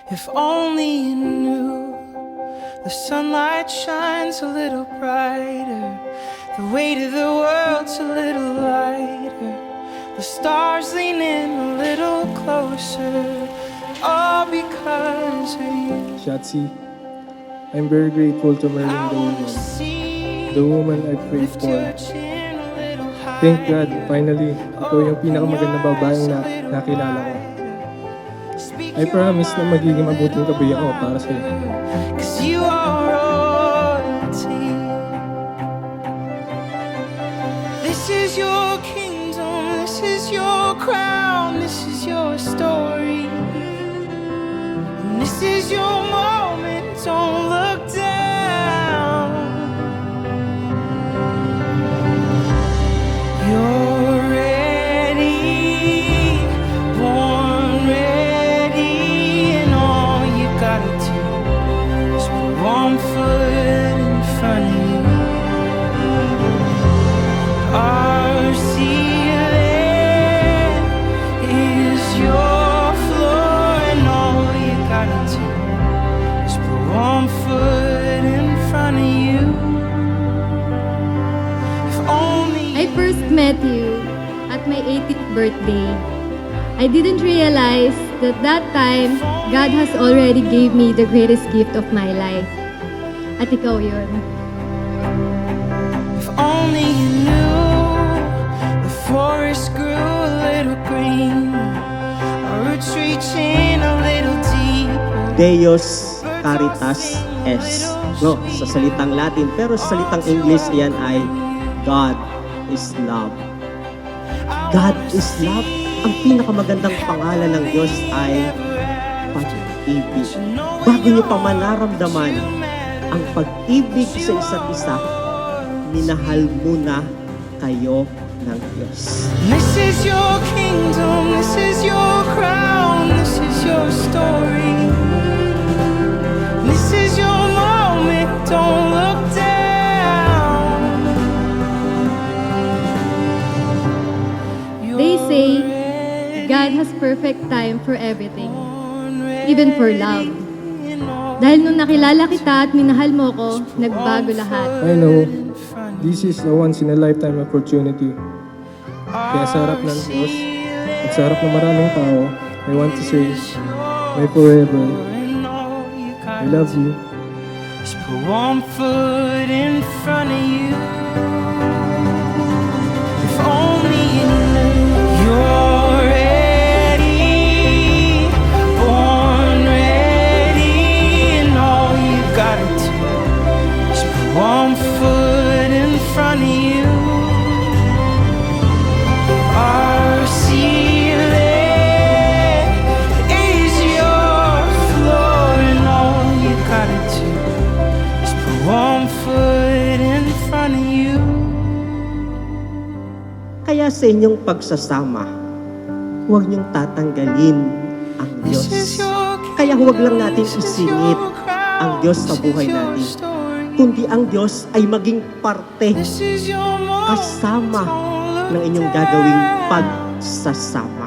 If only you knew the sunlight shines a little brighter, the weight of the world's a little lighter, the stars lean in a little closer, all because of you. Shatsi, I'm very grateful to Merlin I the wanna woman, see the woman I prayed lift your for. chin a little higher. Thank God, finally, ikaw yung pinakamagandang babaeng na nakilala ko. I promise na magiging mabuting kabi ako para sa'yo. 'Cause you are royalty. This is your kingdom, this is your crown, this is your story. And this is your moment, don't look down. You're ready, born ready, and all you gotta do is put one foot in front of you. Our ceiling is your floor, and all you gotta do is put one foot in front of you. If only I first met you at my 80th birthday. I didn't realize that that time, God has already gave me the greatest gift of my life. At ikaw yun. If only you knew the forest grew a little green, our roots reaching a little deeper. Deus Caritas Est. No, sa salitang Latin. Pero sa salitang English, yan ay God is love. God is love. Ang pinakamagandang pangalan ng Diyos ay pag-ibig. Bago niyo pa manaramdaman ang pag-ibig sa isa't isa, minahal muna kayo ng Diyos. This is your kingdom, this is your crown, this is your story. This is your moment, don't look down. They say, God has perfect time for everything, even for love. Dahil nung nakilala kita at minahal mo ko, nagbago lahat. I know, this is a once-in-a-lifetime opportunity. Kaya sa harap ng Diyos, at sa harap ng maraming tao, I want to say, my forever, I love you. Just put one foot in front of you. If only you knew you're ready, born ready, and all you gotta do is put one foot in front of you. Our ceiling is your floor, and all you gotta do is put one foot in front of you. Kaya sa inyong pagsasama, huwag niyong tatanggalin ang Diyos. Kaya huwag lang natin isingit ang Diyos sa buhay natin, kundi ang Diyos ay maging parte kasama ng inyong gagawing pagsasama.